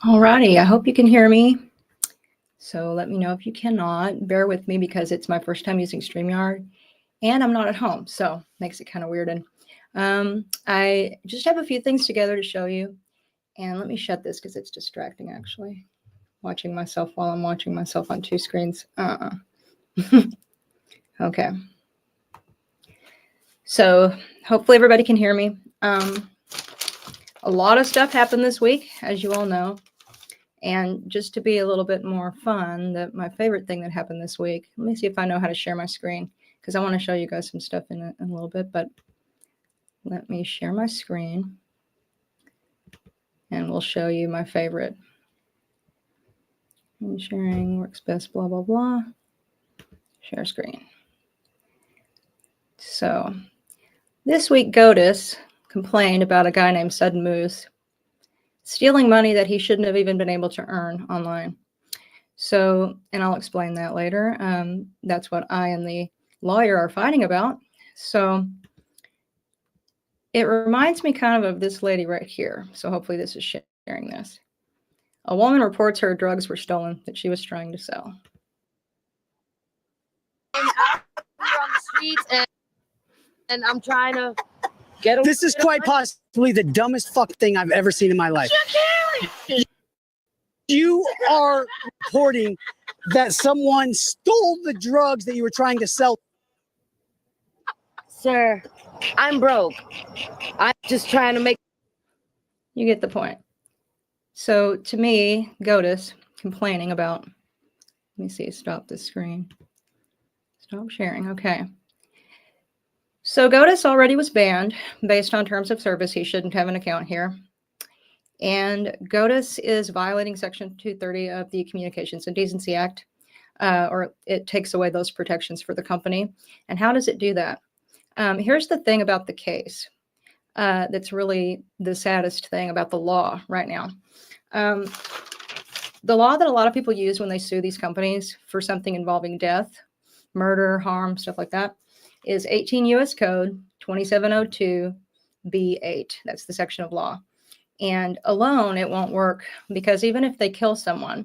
Alrighty, I hope you can hear me. So let me know if you cannot. Bear with me because it's my first time using StreamYard and I'm not at home, so makes it kind of weird. And I just have a few things together to show you. And let me shut this because it's distracting actually. Watching myself while I'm watching myself on two screens. Okay. So hopefully everybody can hear me. A lot of stuff happened this week, as you all know. And just to be a little bit more fun, my favorite thing that happened this week, let me see if I know how to share my screen, because I want to show you guys some stuff in a little bit, but let me share my screen and we'll show you my favorite. And sharing works best, blah, blah, blah. Share screen. So this week, Godus complained about a guy named Sudden Moose stealing money that he shouldn't have even been able to earn online. So, and I'll explain that later. That's what I and the lawyer are fighting about. So it reminds me kind of this lady right here. So hopefully this is sharing this. A woman reports her drugs were stolen that she was trying to sell. And out here on the streets, and I'm trying to get them. This is quite possibly the dumbest fuck thing I've ever seen in my life. You are reporting that someone stole the drugs that you were trying to sell. Sir, I'm broke. I'm just trying to make. You get the point. So to me, Godus complaining about, let me see, stop the screen. Stop sharing. Okay. So Godus already was banned based on terms of service. He shouldn't have an account here. And Godus is violating Section 230 of the Communications and Decency Act, or it takes away those protections for the company. And how does it do that? Here's the thing about the case that's really the saddest thing about the law right now. The law that a lot of people use when they sue these companies for something involving death, murder, harm, stuff like that, is 18 U.S. Code 2702 B8. That's the section of law. And alone, it won't work because even if they kill someone,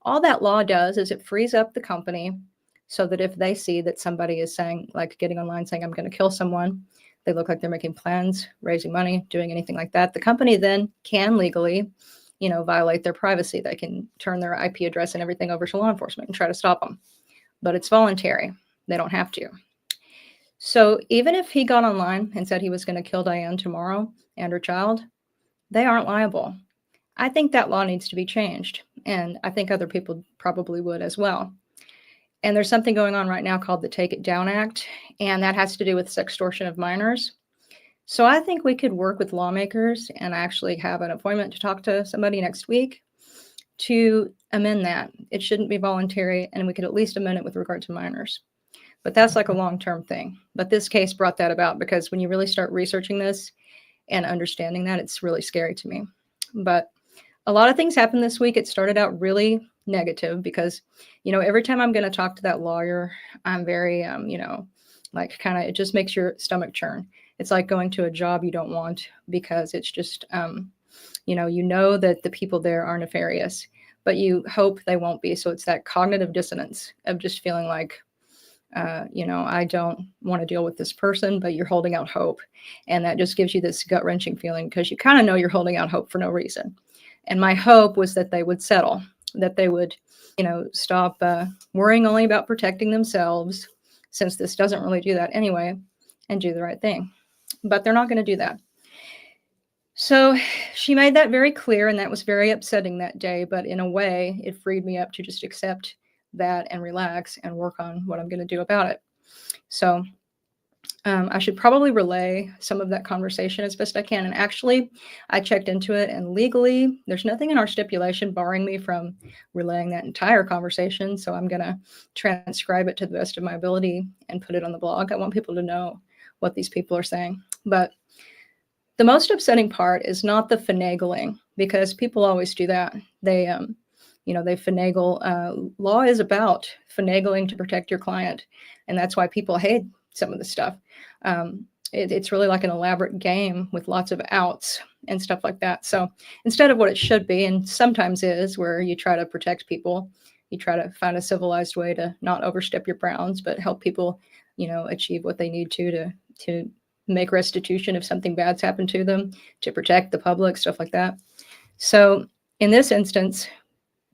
all that law does is it frees up the company so that if they see that somebody is saying, like getting online saying, I'm going to kill someone, they look like they're making plans, raising money, doing anything like that, the company then can legally, violate their privacy. They can turn their IP address and everything over to law enforcement and try to stop them. But it's voluntary. They don't have to. So even if he got online and said he was going to kill Diane tomorrow and her child, they aren't liable. I think that law needs to be changed. And I think other people probably would as well. And there's something going on right now called the Take It Down Act. And that has to do with sextortion of minors. So I think we could work with lawmakers and actually have an appointment to talk to somebody next week to amend that. It shouldn't be voluntary, and we could at least amend it with regard to minors. But that's like a long-term thing. But this case brought that about because when you really start researching this and understanding that, it's really scary to me. But a lot of things happened this week. It started out really negative because, every time I'm going to talk to that lawyer, I'm very, it just makes your stomach churn. It's like going to a job you don't want because it's just, that the people there are nefarious, but you hope they won't be. So it's that cognitive dissonance of just feeling like, I don't want to deal with this person, but you're holding out hope. And that just gives you this gut-wrenching feeling because you kind of know you're holding out hope for no reason. And my hope was that they would settle, that they would, stop worrying only about protecting themselves, since this doesn't really do that anyway, and do the right thing. But they're not going to do that. So she made that very clear, and that was very upsetting that day. But in a way, it freed me up to just accept that and relax and work on what I'm going to do about it. So I should probably relay some of that conversation as best I can. And actually, I checked into it, and legally, there's nothing in our stipulation barring me from relaying that entire conversation. So I'm going to transcribe it to the best of my ability and put it on the blog. I want people to know what these people are saying. But the most upsetting part is not the finagling, because people always do that. They finagle. Law is about finagling to protect your client. And that's why people hate some of the stuff. It's really like an elaborate game with lots of outs. and stuff like that. So instead of what it should be, and sometimes is, where you try to protect people, you try to find a civilized way to not overstep your bounds, but help people, achieve what they need to make restitution if something bad's happened to them, to protect the public, stuff like that. So in this instance,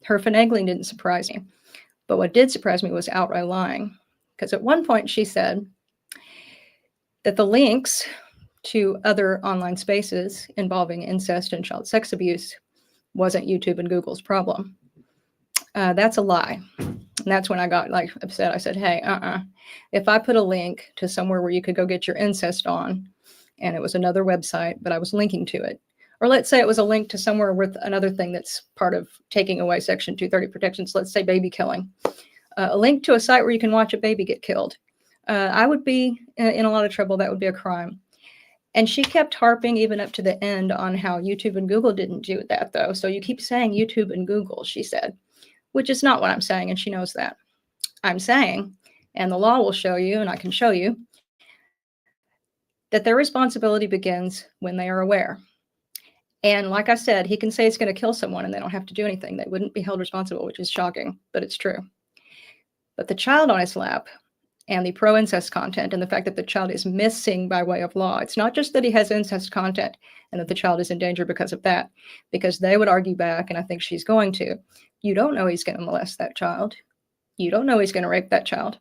her finagling didn't surprise me. But what did surprise me was outright lying. Because at one point she said that the links to other online spaces involving incest and child sex abuse wasn't YouTube and Google's problem. That's a lie. And that's when I got upset. I said, hey, if I put a link to somewhere where you could go get your incest on, and it was another website, but I was linking to it, or let's say it was a link to somewhere with another thing that's part of taking away Section 230 protections, let's say baby killing, a link to a site where you can watch a baby get killed, I would be in a lot of trouble. That would be a crime. And she kept harping even up to the end on how YouTube and Google didn't do that, though. So you keep saying YouTube and Google, she said, which is not what I'm saying, and she knows that. I'm saying, and the law will show you, and I can show you, that their responsibility begins when they are aware. And like I said, he can say it's going to kill someone and they don't have to do anything. They wouldn't be held responsible, which is shocking, but it's true. But the child on his lap and the pro-incest content and the fact that the child is missing by way of law, it's not just that he has incest content and that the child is in danger because of that, because they would argue back, and I think she's going to, you don't know he's going to molest that child. You don't know he's going to rape that child.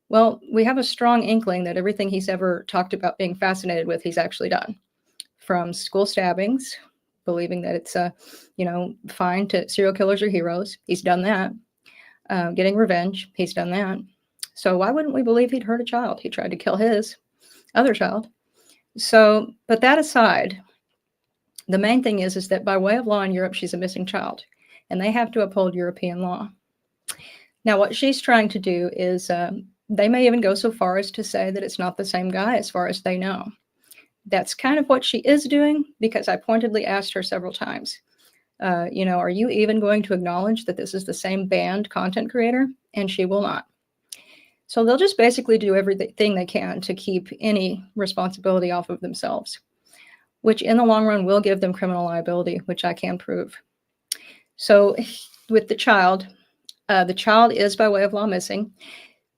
Well, we have a strong inkling that everything he's ever talked about being fascinated with, he's actually done. From school stabbings, believing that it's, fine to serial killers are heroes. He's done that. Getting revenge. He's done that. So why wouldn't we believe he'd hurt a child? He tried to kill his other child. So, but that aside, the main thing is that by way of law in Europe, she's a missing child, and they have to uphold European law. Now, what she's trying to do is, they may even go so far as to say that it's not the same guy as far as they know. That's kind of what she is doing, because I pointedly asked her several times, are you even going to acknowledge that this is the same banned content creator? And she will not. So they'll just basically do everything they can to keep any responsibility off of themselves, which in the long run will give them criminal liability, which I can prove. So with the child is by way of law missing.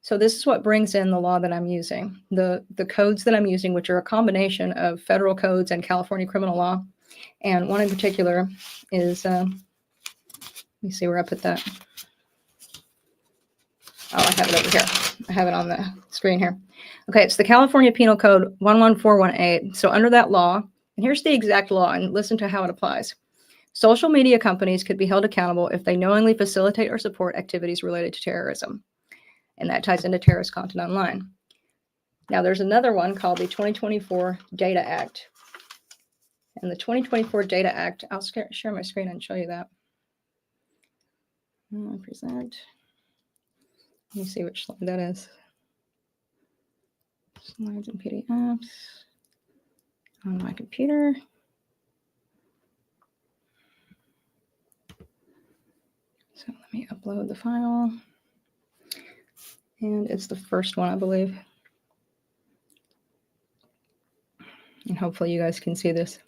So this is what brings in the law that I'm using, the codes that I'm using, which are a combination of federal codes and California criminal law. And one in particular is, let me see where I put that. Oh, I have it over here. I have it on the screen here. Okay, it's the California Penal Code 11418. So under that law, and here's the exact law, and listen to how it applies. Social media companies could be held accountable if they knowingly facilitate or support activities related to terrorism. And that ties into terrorist content online. Now, there's another one called the 2024 Data Act. And the 2024 Data Act, I'll share my screen and show you that. Present. Let me see which slide that is. Slides and PDFs on my computer. So let me upload the file. And it's the first one, I believe. And hopefully you guys can see this.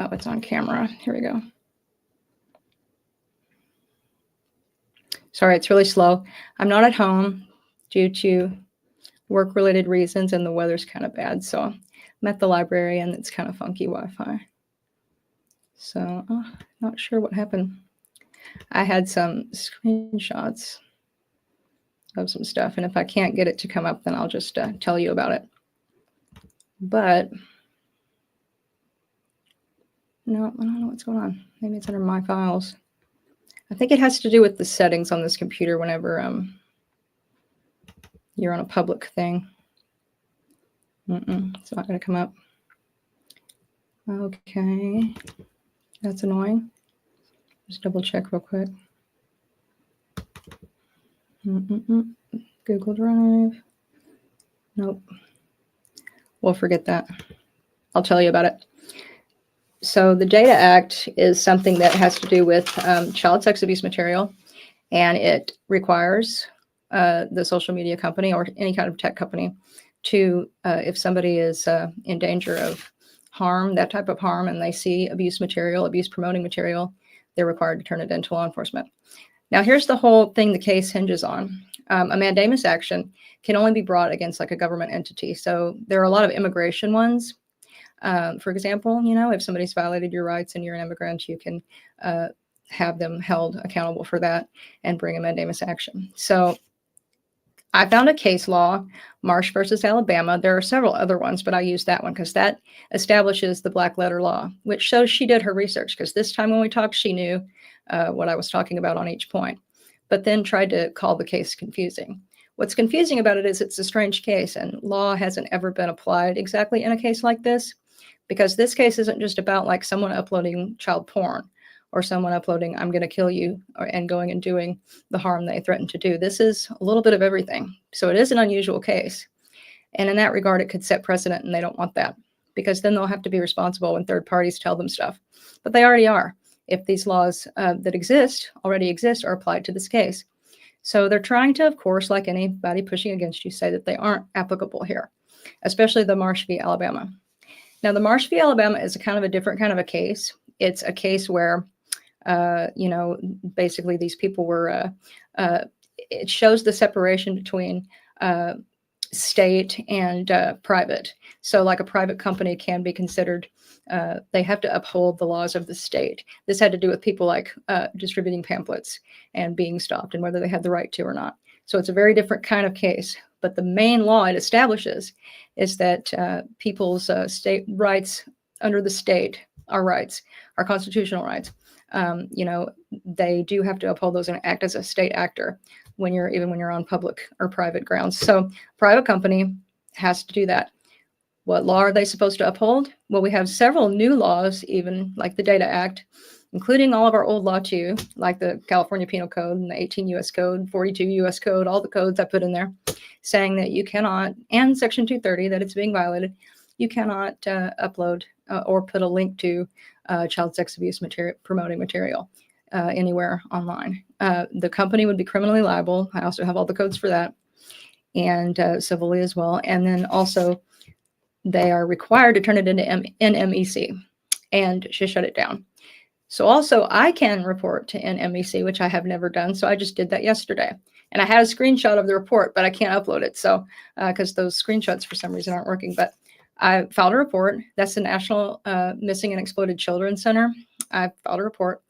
Oh, it's on camera. Here we go. Sorry, it's really slow. I'm not at home due to work-related reasons, and the weather's kind of bad. So I'm at the library, and it's kind of funky Wi-Fi. So, not sure what happened. I had some screenshots of some stuff, and if I can't get it to come up, then I'll just tell you about it. But no, I don't know what's going on. Maybe it's under my files. I think it has to do with the settings on this computer whenever you're on a public thing. It's not going to come up. Okay. That's annoying. Just double check real quick. Google Drive. Nope. We'll forget that. I'll tell you about it. So the Data Act is something that has to do with child sex abuse material, and it requires the social media company or any kind of tech company to, if somebody is in danger of harm, that type of harm, and they see abuse material, abuse promoting material, they're required to turn it into law enforcement. Now, here's the whole thing the case hinges on. A mandamus action can only be brought against like a government entity. So there are a lot of immigration ones. For example, if somebody's violated your rights and you're an immigrant, you can have them held accountable for that and bring a mandamus action. So I found a case law, Marsh versus Alabama. There are several other ones, but I used that one because that establishes the black letter law, which shows she did her research, because this time when we talked, she knew what I was talking about on each point, but then tried to call the case confusing. What's confusing about it is it's a strange case, and law hasn't ever been applied exactly in a case like this, because this case isn't just about like someone uploading child porn or someone uploading "I'm going to kill you" and going and doing the harm they threatened to do. This is a little bit of everything. So it is an unusual case. And in that regard, it could set precedent, and they don't want that, because then they'll have to be responsible when third parties tell them stuff. But they already are, if these laws that already exist are applied to this case. So they're trying to, of course, like anybody pushing against you, say that they aren't applicable here, especially the Marsh v. Alabama. Now, the Marsh v. Alabama is a kind of a different kind of a case. It's a case where basically these people were, it shows the separation between state and private. So like a private company can be considered, they have to uphold the laws of the state. This had to do with people like distributing pamphlets and being stopped and whether they had the right to or not. So it's a very different kind of case. But the main law it establishes is that people's state rights under the state are rights, are constitutional rights. They do have to uphold those and act as a state actor even when you're on public or private grounds. So private company has to do that. What law are they supposed to uphold? Well, we have several new laws, even like the Data Act, including all of our old law too, like the California Penal Code and the 18 U.S. Code, 42 U.S. Code, all the codes I put in there, saying that you cannot, and Section 230, that it's being violated, you cannot upload or put a link to child sex abuse promoting material anywhere online. The company would be criminally liable. I also have all the codes for that, and civilly as well. And then also they are required to turn it into NMEC and shut it down. So also I can report to NMEC, which I have never done. So I just did that yesterday. And I had a screenshot of the report, but I can't upload it. So because those screenshots for some reason aren't working. But I filed a report. That's the National Missing and Exploited Children Center. I filed a report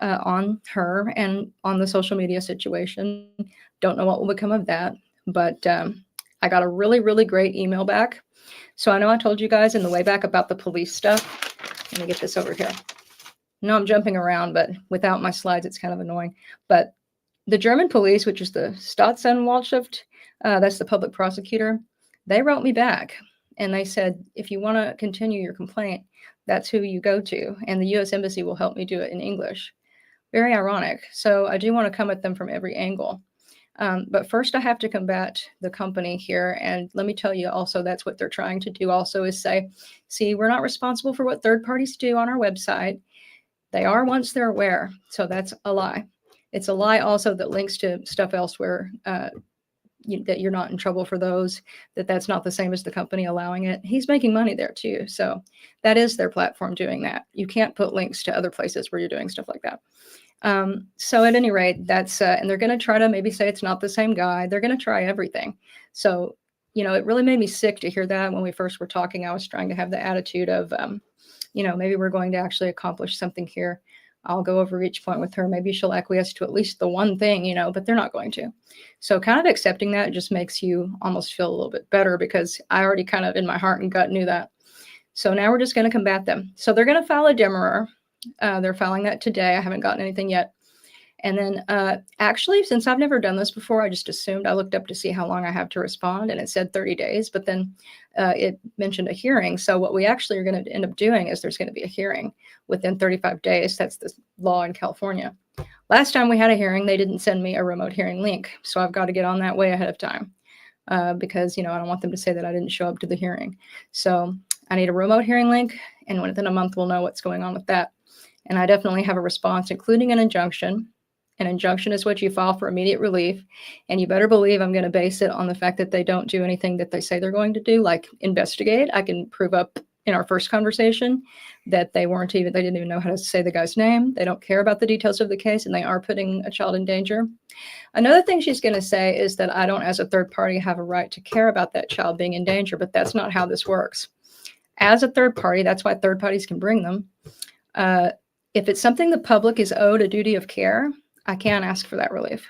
on her and on the social media situation. Don't know what will become of that. But I got a really, really great email back. So I know I told you guys in the way back about the police stuff. Let me get this over here. No, I'm jumping around, but without my slides, it's kind of annoying. But the German police, which is the Staatsanwaltschaft, that's the public prosecutor, they wrote me back and they said, if you want to continue your complaint, that's who you go to. And the U.S. Embassy will help me do it in English. Very ironic. So I do want to come at them from every angle. But first I have to combat the company here. And let me tell you also, that's what they're trying to do also is say, see, we're not responsible for what third parties do on our website. They are once they're aware. So that's a lie. It's a lie also that links to stuff elsewhere, that you're not in trouble for those, that's not the same as the company allowing it. He's making money there too. So that is their platform doing that. You can't put links to other places where you're doing stuff like that. So at any rate, that's, and they're going to try to maybe say it's not the same guy. They're going to try everything. So, it really made me sick to hear that when we first were talking. I was trying to have the attitude of, maybe we're going to actually accomplish something here. I'll go over each point with her. Maybe she'll acquiesce to at least the one thing, but they're not going to. So kind of accepting that just makes you almost feel a little bit better, because I already kind of in my heart and gut knew that. So now we're just going to combat them. So they're going to file a demurrer. They're filing that today. I haven't gotten anything yet. And then actually, since I've never done this before, I just assumed, I looked up to see how long I have to respond, and it said 30 days, but then it mentioned a hearing. So what we actually are going to end up doing is there's going to be a hearing within 35 days. That's the law in California. Last time we had a hearing, they didn't send me a remote hearing link. So I've got to get on that way ahead of time because, I don't want them to say that I didn't show up to the hearing. So I need a remote hearing link, and within a month, we'll know what's going on with that. And I definitely have a response, including an injunction. An injunction is what you file for immediate relief. And you better believe I'm going to base it on the fact that they don't do anything that they say they're going to do, like investigate. I can prove up in our first conversation that they didn't even know how to say the guy's name. They don't care about the details of the case, and they are putting a child in danger. Another thing she's going to say is that I don't, as a third party, have a right to care about that child being in danger, but that's not how this works. As a third party, that's why third parties can bring them. If it's something the public is owed a duty of care, I can ask for that relief.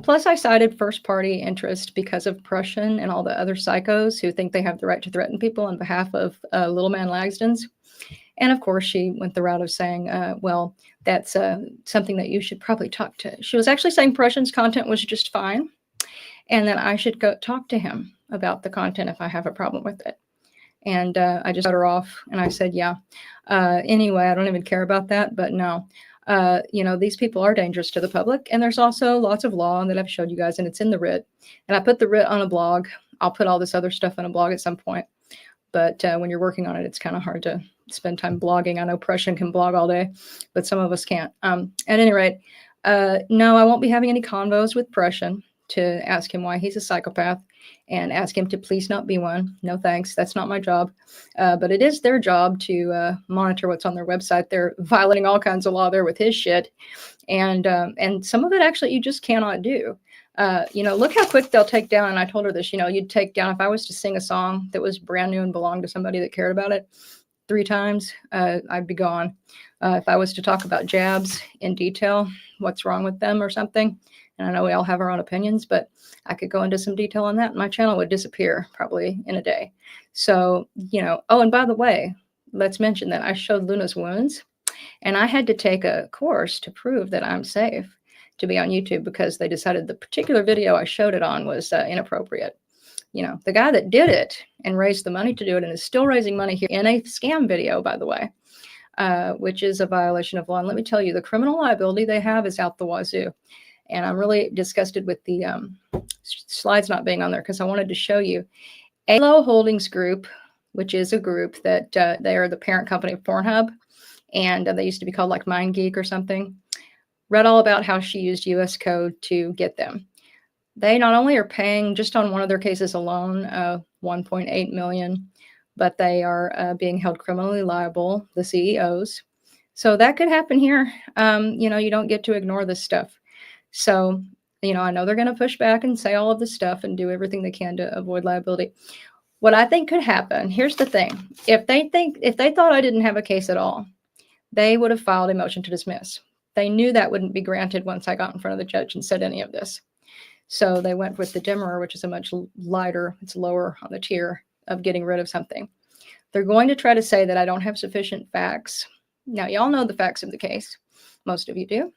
Plus, I cited first party interest because of Prussian and all the other psychos who think they have the right to threaten people on behalf of little man Lagsdons. And of course, she went the route of saying, well, that's something that you should probably talk to. She was actually saying Prussian's content was just fine, and that I should go talk to him about the content if I have a problem with it. And I just cut her off, and I said, yeah. Anyway, I don't even care about that, but no. These people are dangerous to the public, and there's also lots of law that I've showed you guys, and it's in the writ. And I put the writ on a blog. I'll put all this other stuff on a blog at some point. But when you're working on it, it's kind of hard to spend time blogging. I know Prussian can blog all day, but some of us can't. At any rate, no, I won't be having any convos with Prussian to ask him why he's a psychopath and ask him to please not be one. No thanks. That's not my job. But it is their job to monitor what's on their website. They're violating all kinds of law there with his shit. And some of it actually you just cannot do. Look how quick they'll take down. And I told her this, you'd take down, if I was to sing a song that was brand new and belonged to somebody that cared about it 3 times, I'd be gone. If I was to talk about jabs in detail, what's wrong with them or something, and I know we all have our own opinions, but I could go into some detail on that, and my channel would disappear probably in a day. So, oh, and by the way, let's mention that I showed Luna's wounds, and I had to take a course to prove that I'm safe to be on YouTube because they decided the particular video I showed it on was inappropriate. The guy that did it and raised the money to do it and is still raising money here in a scam video, by the way, which is a violation of law. And let me tell you, the criminal liability they have is out the wazoo. And I'm really disgusted with the slides not being on there because I wanted to show you ALO Holdings Group, which is a group that they are the parent company of Pornhub. And they used to be called like MindGeek or something. Read all about how she used US code to get them. They not only are paying just on one of their cases alone, 1.8 million, but they are being held criminally liable, the CEOs. So that could happen here. You don't get to ignore this stuff. So, I know they're going to push back and say all of this stuff and do everything they can to avoid liability. What I think could happen, here's the thing. If they thought I didn't have a case at all, they would have filed a motion to dismiss. They knew that wouldn't be granted once I got in front of the judge and said any of this. So they went with the dimmer, which is a much lighter, it's lower on the tier of getting rid of something. They're going to try to say that I don't have sufficient facts. Now, y'all know the facts of the case. Most of you do.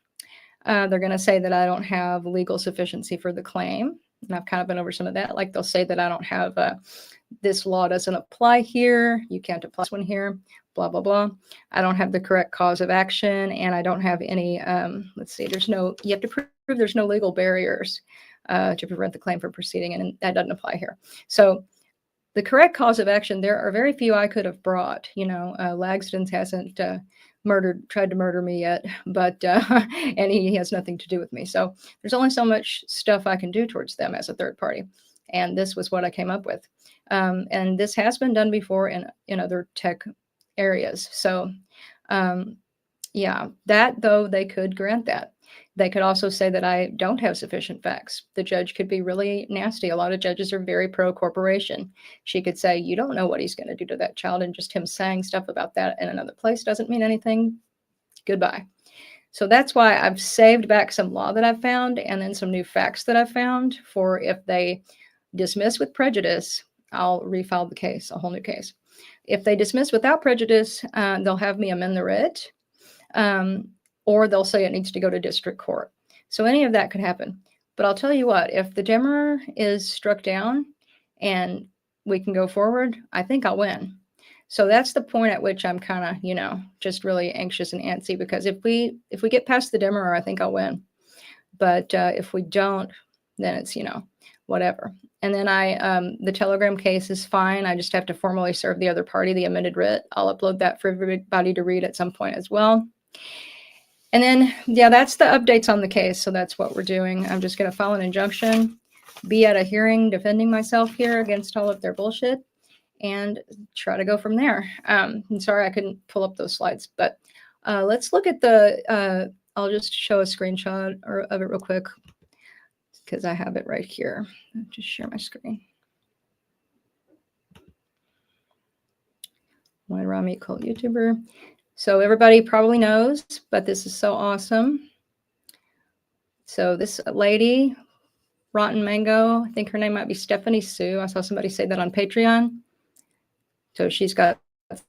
They're going to say that I don't have legal sufficiency for the claim. And I've kind of been over some of that. Like they'll say that I don't have this law doesn't apply here. You can't apply this one here, blah, blah, blah. I don't have the correct cause of action. And I don't have any, let's see, you have to prove there's no legal barriers to prevent the claim from proceeding. And that doesn't apply here. So the correct cause of action, there are very few I could have brought. Lagsdon's hasn't tried to murder me yet, but and he has nothing to do with me. So there's only so much stuff I can do towards them as a third party. And this was what I came up with. And this has been done before in other tech areas. So yeah, that though, they could grant that. They could also say that I don't have sufficient facts. The judge could be really nasty. A lot of judges are very pro-corporation. She could say, you don't know what he's going to do to that child, and just him saying stuff about that in another place doesn't mean anything. Goodbye. So that's why I've saved back some law that I've found and then some new facts that I've found for if they dismiss with prejudice, I'll refile the case, a whole new case. If they dismiss without prejudice, they'll have me amend the writ. Or they'll say it needs to go to district court. So any of that could happen. But I'll tell you what, if the dimmer is struck down and we can go forward, I think I'll win. So that's the point at which I'm kind of, just really anxious and antsy, because if we get past the dimmer, I think I'll win. But if we don't, then it's, whatever. And then the Telegram case is fine. I just have to formally serve the other party the amended writ. I'll upload that for everybody to read at some point as well. And then, yeah, that's the updates on the case. So that's what we're doing. I'm just going to file an injunction, be at a hearing defending myself here against all of their bullshit, and try to go from there. I'm sorry I couldn't pull up those slides, but let's look at the, I'll just show a screenshot of it real quick because I have it right here. I'll just share my screen. Why Rami cult YouTuber? So everybody probably knows, but this is so awesome. So this lady, Rotten Mango, I think her name might be Stephanie Sue. I saw somebody say that on Patreon. So she's got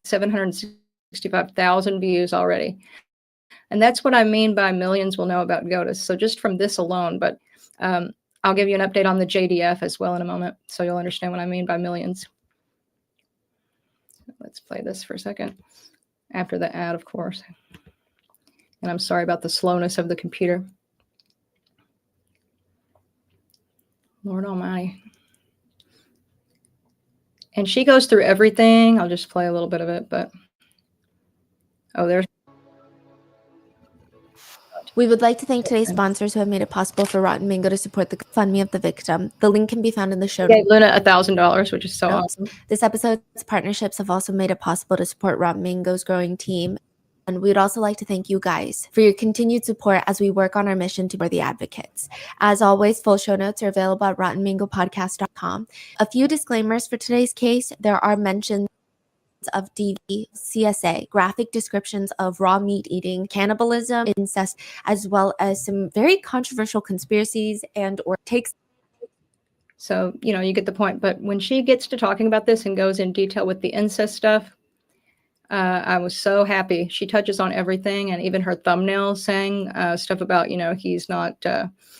765,000 views already. And that's what I mean by millions will know about Godus. So just from this alone, but I'll give you an update on the JDF as well in a moment, so you'll understand what I mean by millions. Let's play this for a second. After the ad, of course. And I'm sorry about the slowness of the computer. Lord Almighty. And she goes through everything. I'll just play a little bit of it, but oh, there's. We would like to thank today's sponsors who have made it possible for Rotten Mango to support the GoFundMe of the victim. The link can be found in the show Gave Luna $1,000, which is so awesome. This episode's partnerships have also made it possible to support Rotten Mango's growing team. And we would also like to thank you guys for your continued support as we work on our mission to be the advocates. As always, full show notes are available at rottenmangopodcast.com. A few disclaimers for today's case. There are mentions of DV, CSA, graphic descriptions of raw meat eating, cannibalism, incest, as well as some very controversial conspiracies and or takes. So, you know, you get the point. But when she gets to talking about this and goes in detail with the incest stuff, I was so happy. She touches on everything, and even her thumbnail saying stuff about, you know, he's not,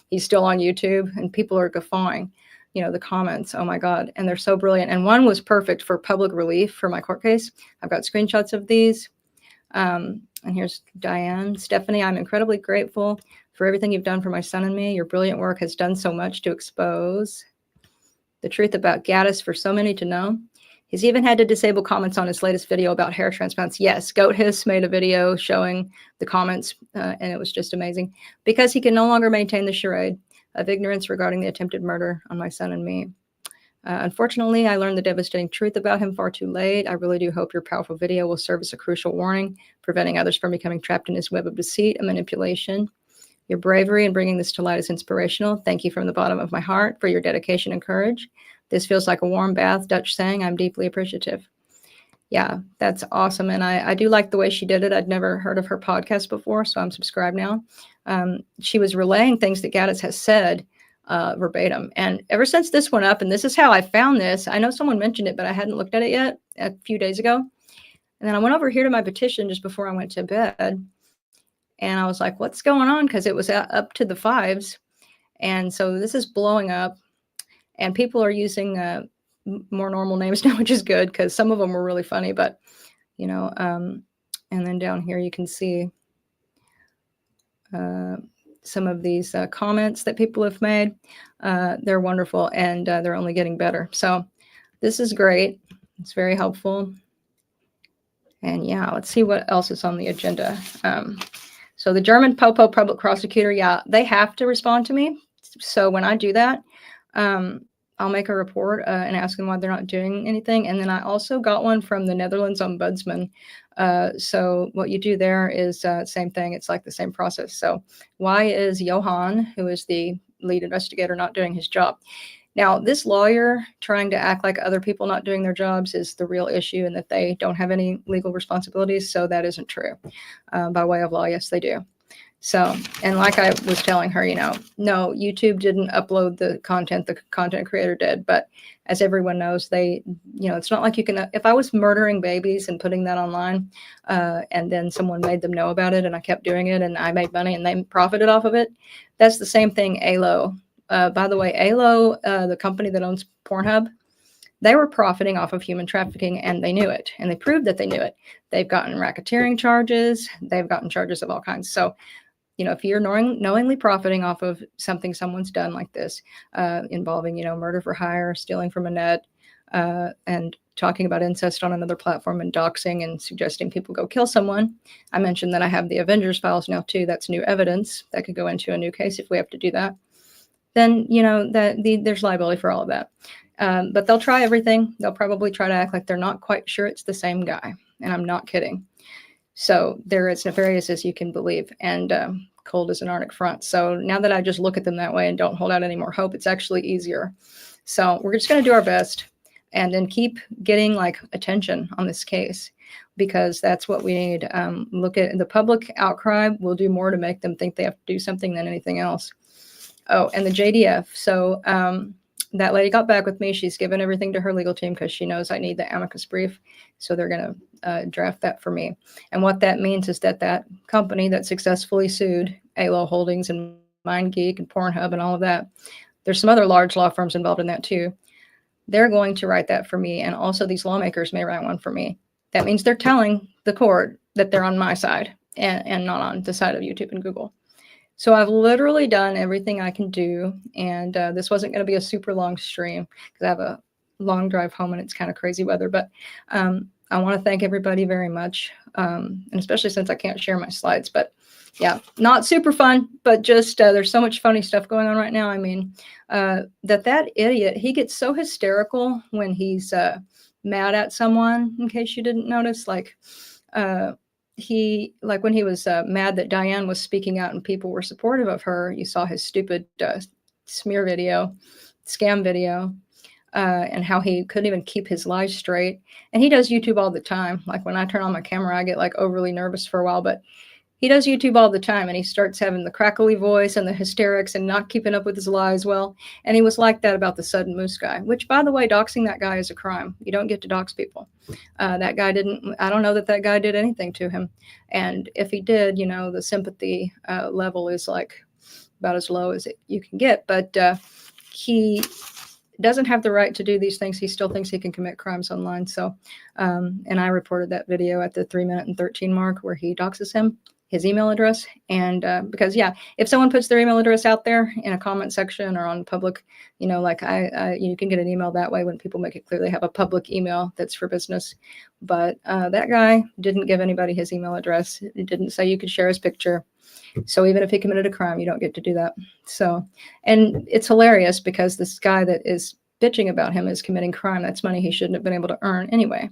he's still on YouTube, and people are guffawing, you know, the comments. Oh my God. And they're so brilliant. And one was perfect for public relief for my court case. I've got screenshots of these. And here's Diane. Stephanie, I'm incredibly grateful for everything you've done for my son and me. Your brilliant work has done so much to expose the truth about Godus for so many to know. He's even had to disable comments on his latest video about hair transplants. Yes, Goatis made a video showing the comments, and it was just amazing, because he can no longer maintain the charade of ignorance regarding the attempted murder on my son and me. Unfortunately, I learned the devastating truth about him far too late. I really do hope your powerful video will serve as a crucial warning, preventing others from becoming trapped in his web of deceit and manipulation. Your bravery in bringing this to light is inspirational. Thank you from the bottom of my heart for your dedication and courage. This feels like a warm bath, Dutch saying. I'm deeply appreciative. Yeah, that's awesome. And I do like the way she did it. I'd never heard of her podcast before, so I'm subscribed now. She was relaying things that Godus has said verbatim. And ever since this went up, and this is how I found this, I know someone mentioned it, but I hadn't looked at it yet a few days ago. And then I went over here to my petition just before I went to bed. And I was like, what's going on? Because it was up to the 5s. And so this is blowing up. And people are using more normal names now, which is good, because some of them were really funny. But, you know, and then down here you can see some of these comments that people have made. They're wonderful, and they're only getting better. So this is great. It's very helpful. And yeah, let's see what else is on the agenda. So the German Popo public prosecutor, yeah, they have to respond to me. So when I do that, I'll make a report and ask them why they're not doing anything. And then I also got one from the Netherlands Ombudsman. So what you do there is same thing. It's like the same process. So why is Johan, who is the lead investigator, not doing his job? Now, this lawyer trying to act like other people not doing their jobs is the real issue, and that they don't have any legal responsibilities. So that isn't true. By way of law, yes, they do. So, and like I was telling her, you know, no, YouTube didn't upload the content creator did. But as everyone knows, they, you know, it's not like you can, if I was murdering babies and putting that online, and then someone made them know about it and I kept doing it and I made money and they profited off of it, that's the same thing ALO. By the way, ALO, the company that owns Pornhub, they were profiting off of human trafficking, and they knew it, and they proved that they knew it. They've gotten racketeering charges. They've gotten charges of all kinds. So, you know, if you're knowingly profiting off of something someone's done like this, involving, you know, murder for hire, stealing from a net, and talking about incest on another platform and doxing and suggesting people go kill someone. I mentioned that I have the Avengers files now too. That's new evidence that could go into a new case if we have to do that. Then, you know, there's liability for all of that. But they'll try everything. They'll probably try to act like they're not quite sure it's the same guy. And I'm not kidding. So they're as nefarious as you can believe, and cold as an Arctic front. So now that I just look at them that way and don't hold out any more hope, it's actually easier. So we're just going to do our best and then keep getting like attention on this case, because that's what we need. Look at the public outcry. We'll do more to make them think they have to do something than anything else. Oh, and the JDF. So that lady got back with me. She's given everything to her legal team because she knows I need the amicus brief. So they're going to draft that for me. And what that means is that that company that successfully sued ALO Holdings and MindGeek and Pornhub and all of that, there's some other large law firms involved in that too. They're going to write that for me. And also these lawmakers may write one for me. That means they're telling the court that they're on my side and not on the side of YouTube and Google. So I've literally done everything I can do. And this wasn't going to be a super long stream because I have a long drive home and it's kind of crazy weather. But I want to thank everybody very much. And especially since I can't share my slides. But yeah, not super fun, but just there's so much funny stuff going on right now. I mean, that idiot, he gets so hysterical when he's mad at someone, in case you didn't notice. Like, when he was mad that Diane was speaking out and people were supportive of her, you saw his stupid smear video, scam video, and how he couldn't even keep his lies straight. And he does YouTube all the time. Like when I turn on my camera, I get like overly nervous for a while, but he does YouTube all the time, and he starts having the crackly voice and the hysterics and not keeping up with his lies well. And he was like that about the Sudden Moose guy, which, by the way, doxing that guy is a crime. You don't get to dox people. That guy didn't, I don't know that guy did anything to him. And if he did, you know, the sympathy level is like about as low as you can get. But he doesn't have the right to do these things. He still thinks he can commit crimes online. So, and I reported that video at the 3-minute and 13 mark where he doxes him, his email address. And because, yeah, if someone puts their email address out there in a comment section or on public, you know, like you can get an email that way when people make it clear they have a public email that's for business. But that guy didn't give anybody his email address. It didn't say you could share his picture. So even if he committed a crime, you don't get to do that. So, and it's hilarious because this guy that is bitching about him is committing crime. That's money he shouldn't have been able to earn anyway.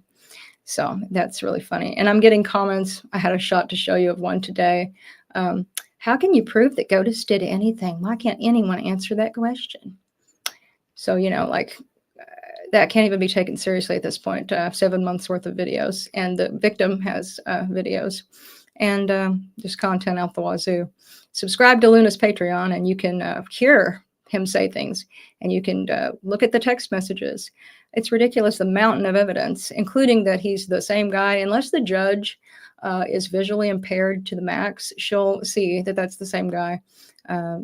So that's really funny. And I'm getting comments. I had a shot to show you of one today. How can you prove that Godus did anything? Why can't anyone answer that question? So, you know, like that can't even be taken seriously at this point. 7 months worth of videos, and the victim has videos and just content out the wazoo. Subscribe to Luna's Patreon and you can hear him say things, and you can look at the text messages. It's ridiculous, the mountain of evidence, including that he's the same guy. Unless the judge is visually impaired to the max, she'll see that that's the same guy.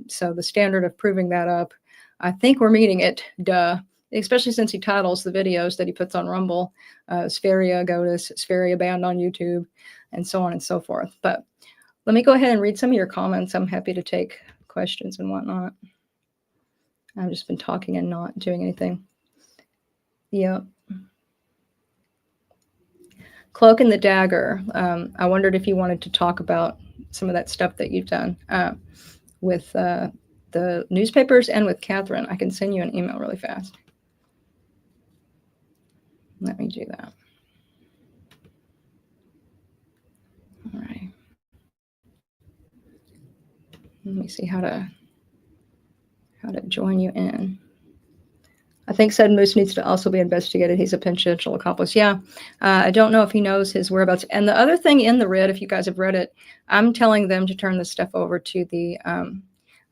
So the standard of proving that up, I think we're meeting it, duh. Especially since he titles the videos that he puts on Rumble, Spheria Godus, Spheria banned on YouTube, and so on and so forth. But let me go ahead and read some of your comments. I'm happy to take questions and whatnot. I've just been talking and not doing anything. Yep. Cloak and the Dagger. I wondered if you wanted to talk about some of that stuff that you've done with the newspapers and with Catherine. I can send you an email really fast. Let me do that. All right. Let me see how to join you in. I think said Moose needs to also be investigated. He's a potential accomplice. Yeah, I don't know if he knows his whereabouts. And the other thing in the writ, if you guys have read it, I'm telling them to turn this stuff over to the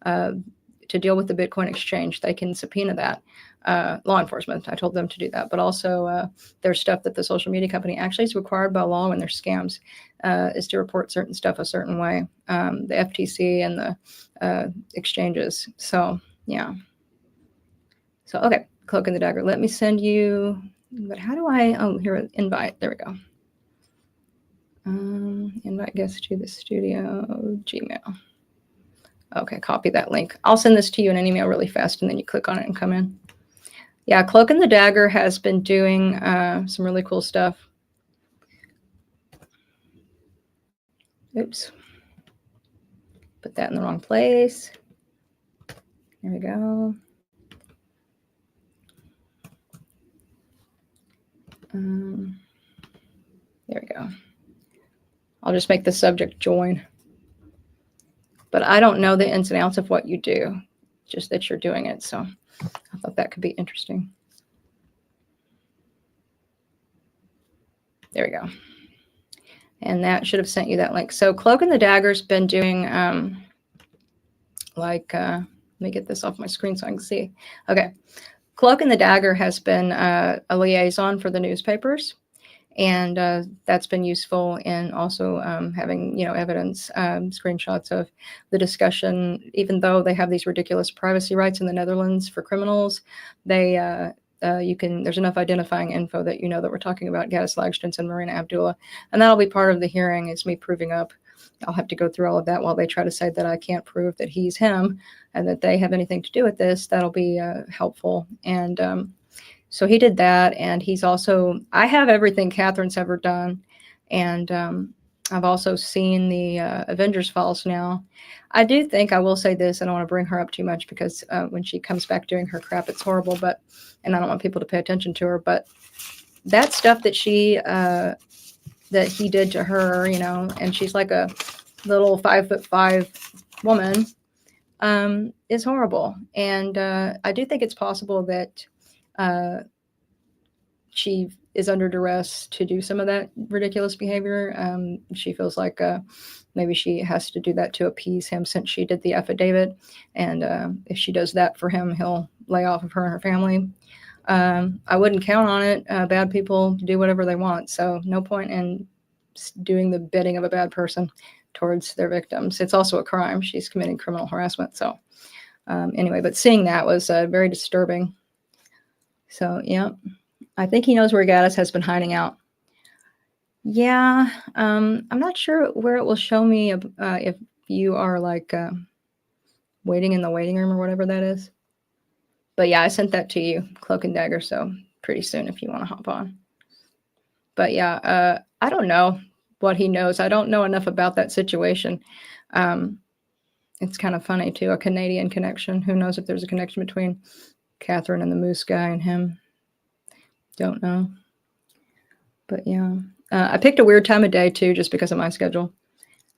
to deal with the Bitcoin exchange. They can subpoena that. Law enforcement, I told them to do that. But also there's stuff that the social media company actually is required by law when they're scams, is to report certain stuff a certain way. The FTC and the exchanges. So, yeah. So, okay. Cloak and the Dagger. Let me send you, but how do I, oh, here, invite. There we go. Invite guests to the studio, Gmail. Okay, copy that link. I'll send this to you in an email really fast, and then you click on it and come in. Yeah, Cloak and the Dagger has been doing some really cool stuff. Oops. Put that in the wrong place. There we go. There we go. I'll just make the subject join. But I don't know the ins and outs of what you do, just that you're doing it. So I thought that could be interesting. There we go. And that should have sent you that link. So Cloak and the Dagger's been doing let me get this off my screen so I can see. Okay. Cloak and the Dagger has been a liaison for the newspapers. And that's been useful in also having, evidence, screenshots of the discussion. Even though they have these ridiculous privacy rights in the Netherlands for criminals, there's enough identifying info that you know that we're talking about Godus Lagstens and Marina Abdullah. And that'll be part of the hearing, is me proving up. I'll have to go through all of that while they try to say that I can't prove that he's him and that they have anything to do with this. That'll be helpful. And so he did that, and he's also, I have everything Catherine's ever done, and I've also seen the Avengers files now. I do think, I will say this, I don't want to bring her up too much because when she comes back doing her crap, it's horrible, and I don't want people to pay attention to her, but that stuff that that he did to her, and she's like a little 5'5" woman, is horrible. And I do think it's possible that she is under duress to do some of that ridiculous behavior. She feels like maybe she has to do that to appease him since she did the affidavit. And if she does that for him, he'll lay off of her and her family. I wouldn't count on it. Bad people do whatever they want. So no point in doing the bidding of a bad person towards their victims. It's also a crime. She's committing criminal harassment. So anyway, but seeing that was very disturbing. So, yeah, I think he knows where Godus has been hiding out. Yeah, I'm not sure where it will show me if you are like waiting in the waiting room or whatever that is. But yeah, I sent that to you, Cloak and Dagger, so pretty soon if you want to hop on. But yeah, I don't know what he knows. I don't know enough about that situation. It's kind of funny, too, a Canadian connection. Who knows if there's a connection between Catherine and the Moose guy and him? Don't know. But yeah, I picked a weird time of day, too, just because of my schedule.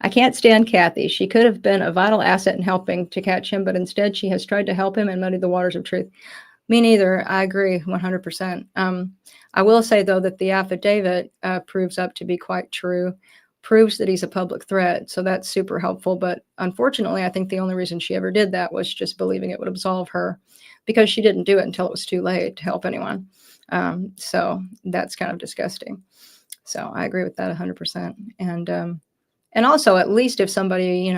I can't stand Kathy. She could have been a vital asset in helping to catch him, but instead she has tried to help him and muddy the waters of truth. Me neither. I agree 100%. I will say, though, that the affidavit proves up to be quite true, proves that he's a public threat. So that's super helpful. But unfortunately, I think the only reason she ever did that was just believing it would absolve her, because she didn't do it until it was too late to help anyone. So that's kind of disgusting. So I agree with that 100%. And also, at least if somebody,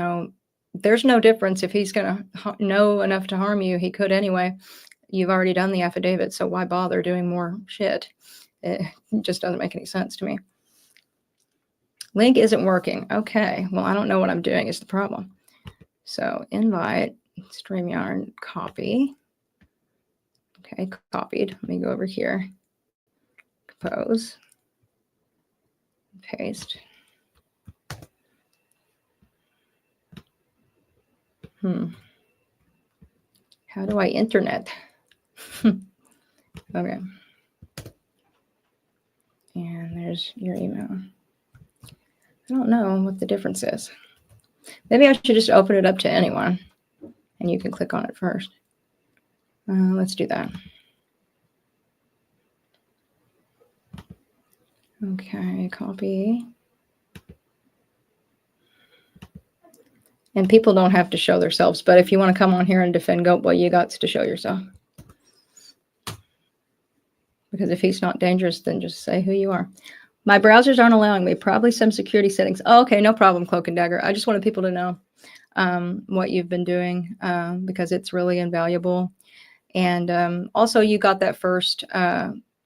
there's no difference. If he's going to know enough to harm you, he could anyway. You've already done the affidavit, so why bother doing more shit? It just doesn't make any sense to me. Link isn't working. Okay, well, I don't know what I'm doing is the problem. So invite, StreamYard, copy. Okay, copied. Let me go over here. Compose. Paste. How do I internet? Okay. And there's your email. I don't know what the difference is. Maybe I should just open it up to anyone and you can click on it first. Let's do that. Okay, copy. And people don't have to show themselves, but if you want to come on here and defend Goat, well, you got to show yourself. Because if he's not dangerous, then just say who you are. My browsers aren't allowing me. Probably some security settings. Oh, okay, no problem, Cloak and Dagger. I just wanted people to know what you've been doing because it's really invaluable. And also, you got that first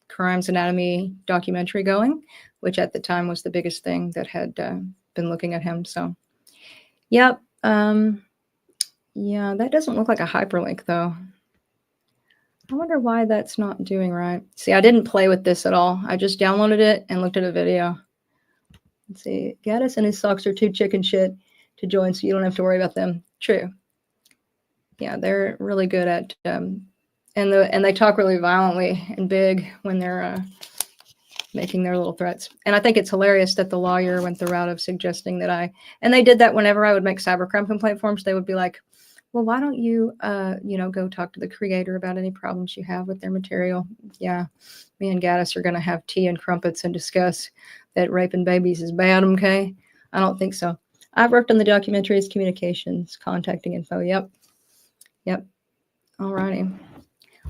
Crimes Anatomy documentary going, which at the time was the biggest thing that had been looking at him. So, yep. Yeah, that doesn't look like a hyperlink, though. I wonder why that's not doing right. See, I didn't play with this at all. I just downloaded it and looked at a video. Let's see. Godus and his socks are too chicken shit to join, so you don't have to worry about them. True. Yeah, they're really good at, and they talk really violently and big when they're making their little threats. And I think it's hilarious that the lawyer went the route of suggesting that and they did that whenever I would make cybercrime complaint forms. They would be like, well, why don't you, go talk to the creator about any problems you have with their material? Yeah, me and Gaddis are going to have tea and crumpets and discuss that raping babies is bad, okay? I don't think so. I've worked on the documentaries, communications, contacting info. Yep. All righty.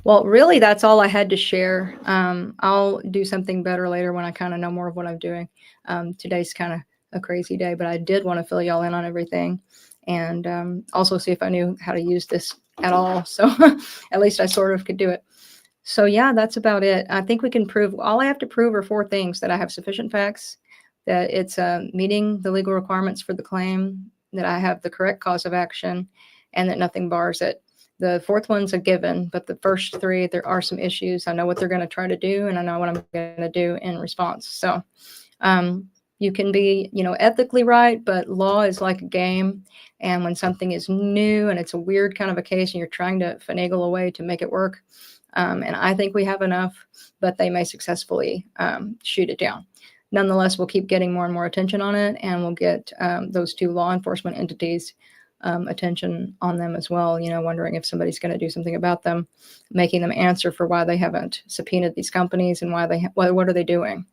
Well, really, that's all I had to share. I'll do something better later when I kind of know more of what I'm doing. Today's kind of a crazy day, but I did want to fill y'all in on everything. And also see if I knew how to use this at all. So at least I sort of could do it. So yeah, that's about it. I think we can prove, all I have to prove are 4 things: that I have sufficient facts, that it's meeting the legal requirements for the claim, that I have the correct cause of action, and that nothing bars it. The 4th one's a given, but the first 3, there are some issues. I know what they're going to try to do, and I know what I'm going to do in response. So you can be, ethically right, but law is like a game. And when something is new and it's a weird kind of a case and you're trying to finagle a way to make it work, and I think we have enough, but they may successfully shoot it down. Nonetheless, we'll keep getting more and more attention on it, and we'll get those 2 law enforcement entities attention on them as well, wondering if somebody's going to do something about them, making them answer for why they haven't subpoenaed these companies and why what are they doing?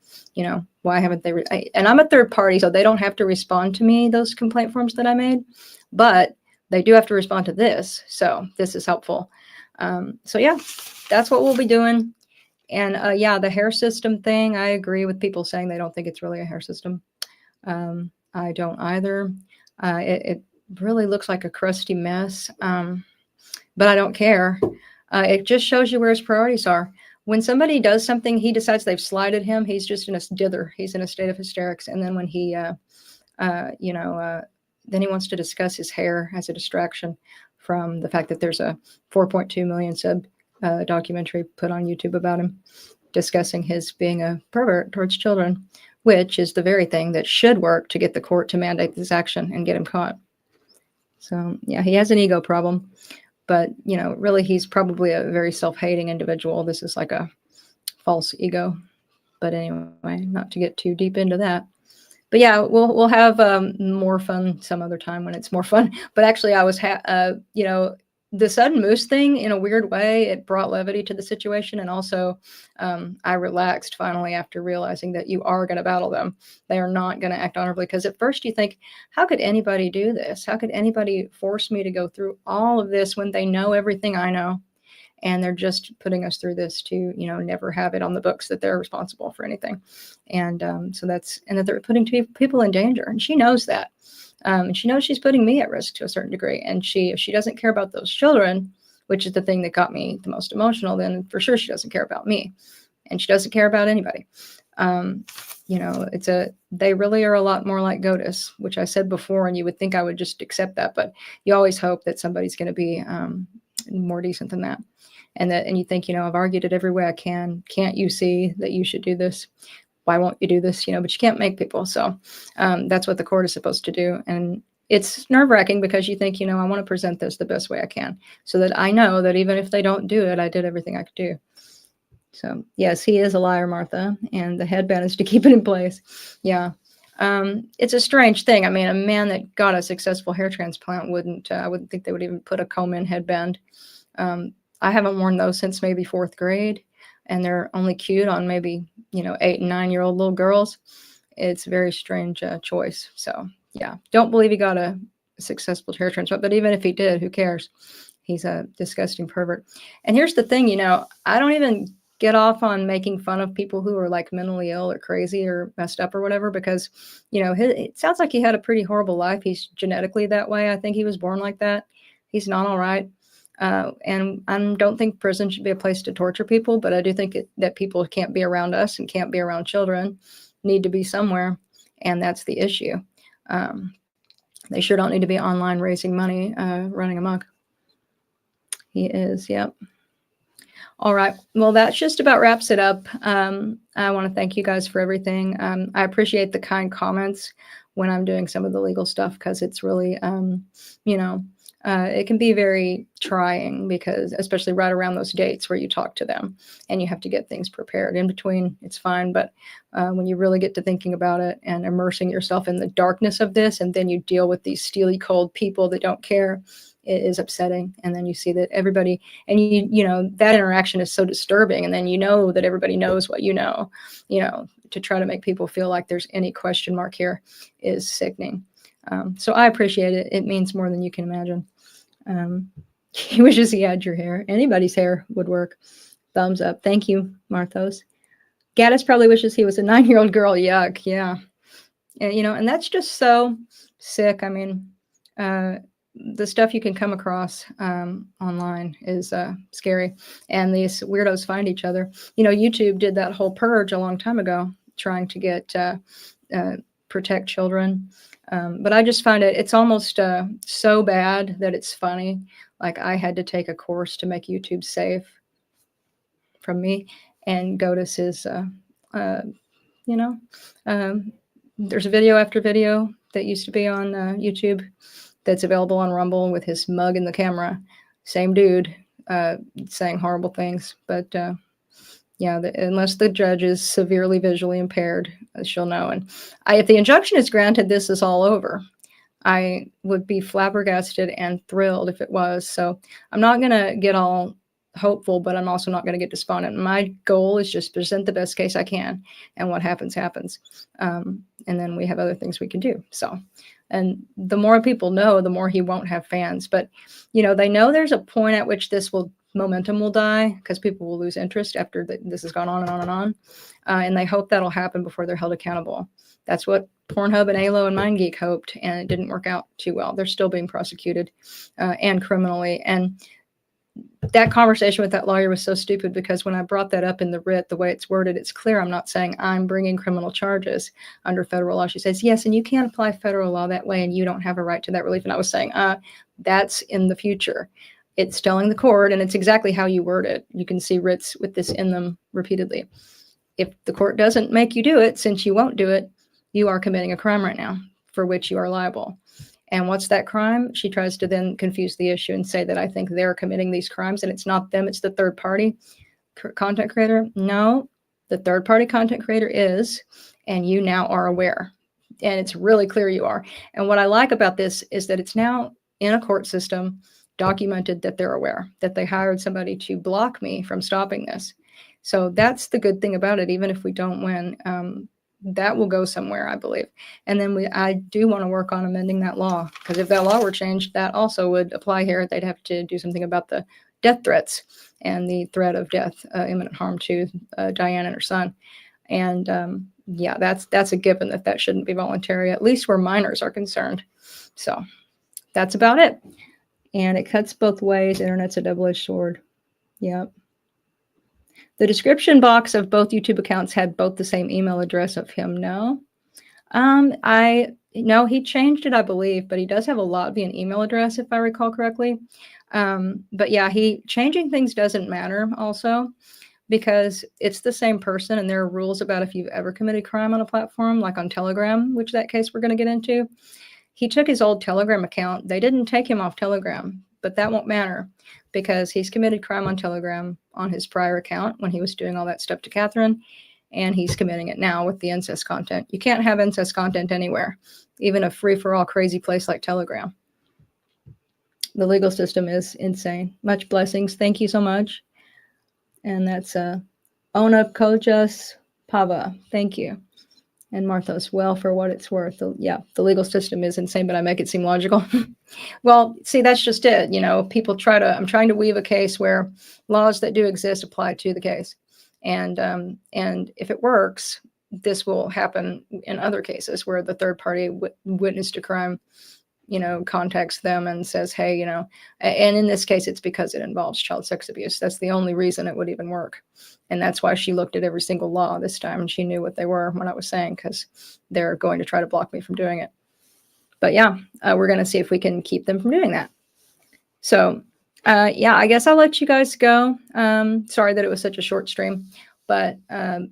Why haven't they? And I'm a third party, so they don't have to respond to me, those complaint forms that I made, but they do have to respond to this. So this is helpful. So yeah, that's what we'll be doing. And yeah, the hair system thing, I agree with people saying they don't think it's really a hair system. I don't either. It really looks like a crusty mess, but I don't care. It just shows you where his priorities are. When somebody does something, he decides they've slighted him, he's just in a dither. He's in a state of hysterics. And then when he, then he wants to discuss his hair as a distraction from the fact that there's a 4.2 million sub documentary put on YouTube about him, discussing his being a pervert towards children, which is the very thing that should work to get the court to mandate this action and get him caught. So yeah, he has an ego problem, but really he's probably a very self-hating individual. This is like a false ego. But anyway, not to get too deep into that. But yeah, we'll have more fun some other time when it's more fun. But actually, I was the sudden moose thing, in a weird way, it brought levity to the situation. And also I relaxed finally after realizing that you are going to battle them. They are not going to act honorably, because at first you think, how could anybody do this? How could anybody force me to go through all of this when they know everything I know? And they're just putting us through this to, never have it on the books that they're responsible for anything. And so and that they're putting people in danger. And she knows that. And she knows she's putting me at risk to a certain degree. And if she doesn't care about those children, which is the thing that got me the most emotional, then for sure she doesn't care about me. And she doesn't care about anybody. They really are a lot more like Godus, which I said before, and you would think I would just accept that, but you always hope that somebody's going to be more decent than that. And you think, I've argued it every way I can. Can't you see that you should do this? Why won't you do this? But you can't make people. So that's what the court is supposed to do. And it's nerve-wracking because you think, I want to present this the best way I can, so that I know that even if they don't do it, I did everything I could do. So yes, he is a liar, Martha, and the headband is to keep it in place. Yeah. It's a strange thing. I mean, a man that got a successful hair transplant I wouldn't think they would even put a comb-in headband. I haven't worn those since maybe 4th grade, and they're only cute on maybe, 8 and 9-year-old little girls. It's a very strange choice. So yeah, don't believe he got a successful hair transplant, but even if he did, who cares? He's a disgusting pervert. And here's the thing, I don't even get off on making fun of people who are like mentally ill or crazy or messed up or whatever, because, it sounds like he had a pretty horrible life. He's genetically that way. I think he was born like that. He's not all right. And I don't think prison should be a place to torture people, but I do think that people can't be around us and can't be around children, need to be somewhere. And that's the issue. They sure don't need to be online raising money, running amok. He is, yep. All right. Well, that's just about wraps it up. I want to thank you guys for everything. I appreciate the kind comments when I'm doing some of the legal stuff because it's really, you know, it can be very trying because, especially right around those dates where you talk to them and you have to get things prepared. In between, it's fine. But when you really get to thinking about it and immersing yourself in the darkness of this, and then you deal with these steely cold people that don't care, it is upsetting. And then you see that everybody, and you know, that interaction is so disturbing. And then you know that everybody knows what you know, to try to make people feel like there's any question mark here is sickening. So I appreciate it. It means more than you can imagine. He wishes he had your hair. Anybody's hair would work. Thumbs up. Thank you, Marthos. Godus probably wishes he was a 9-year-old girl. Yuck. Yeah. And, and that's just so sick. I mean, the stuff you can come across online is scary. And these weirdos find each other. YouTube did that whole purge a long time ago, trying to get protect children. But I just find it's almost so bad that it's funny. Like I had to take a course to make YouTube safe from me. And Godus is, there's video after video that used to be on YouTube that's available on Rumble with his mug in the camera. Same dude saying horrible things. But unless the judge is severely visually impaired, she'll know. And if the injunction is granted, this is all over. I would be flabbergasted and thrilled if it was. So I'm not going to get all hopeful, but I'm also not going to get despondent. My goal is just present the best case I can, and what happens, happens. And then we have other things we can do. So, and the more people know, the more he won't have fans. But, they know there's a point at which momentum will die because people will lose interest after this has gone on and on and on. And they hope that'll happen before they're held accountable. That's what Pornhub and ALO and MindGeek hoped, and it didn't work out too well. They're still being prosecuted and criminally. And that conversation with that lawyer was so stupid because when I brought that up in the writ, the way it's worded, it's clear I'm not saying I'm bringing criminal charges under federal law. She says, yes, and you can't apply federal law that way, and you don't have a right to that relief. And I was saying, that's in the future. It's telling the court, and it's exactly how you word it. You can see writs with this in them repeatedly. If the court doesn't make you do it, since you won't do it, you are committing a crime right now for which you are liable. And what's that crime? She tries to then confuse the issue and say that I think they're committing these crimes and it's not them, it's the third party content creator. No, the third party content creator is, and you now are aware. And it's really clear you are. And what I like about this is that it's now in a court system documented that they're aware, that they hired somebody to block me from stopping this. So that's the good thing about it. Even if we don't win, that will go somewhere, I believe. And then I do want to work on amending that law, because if that law were changed, that also would apply here. They'd have to do something about the death threats and the threat of death, imminent harm to Diane and her son. And that's a given that shouldn't be voluntary, at least where minors are concerned. So that's about it. And it cuts both ways. Internet's a double-edged sword. Yep. The description box of both YouTube accounts had both the same email address of him. No, he changed it, I believe, but he does have a Latvian email address, if I recall correctly. But yeah, changing things doesn't matter also, because it's the same person, and there are rules about if you've ever committed crime on a platform, like on Telegram, which that case we're going to get into. He took his old Telegram account. They didn't take him off Telegram, but that won't matter because he's committed crime on Telegram on his prior account when he was doing all that stuff to Catherine, and he's committing it now with the incest content. You can't have incest content anywhere, even a free-for-all crazy place like Telegram. The legal system is insane. Much blessings. Thank you so much. And that's Ona Kojas Pava. Thank you. And Marthos, well, for what it's worth. The legal system is insane, but I make it seem logical. Well, see, that's just it. People I'm trying to weave a case where laws that do exist apply to the case. And if it works, this will happen in other cases where the third party witness to crime, contacts them and says, hey, and in this case, it's because it involves child sex abuse. That's the only reason it would even work. And that's why she looked at every single law this time, and she knew what they were when I was saying, because they're going to try to block me from doing it. But yeah, we're going to see if we can keep them from doing that. So Yeah, I guess I'll let you guys go. Sorry that it was such a short stream, but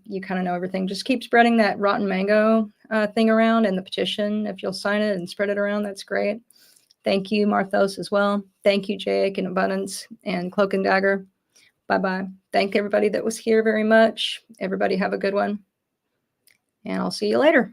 you kind of know everything. Just keep spreading that rotten mango thing around and the petition. If you'll sign it and spread it around, that's great. Thank you, Marthos, as well. Thank you, Jake and Abundance and Cloak and Dagger. Bye-bye. Thank everybody that was here very much. Everybody have a good one. And I'll see you later.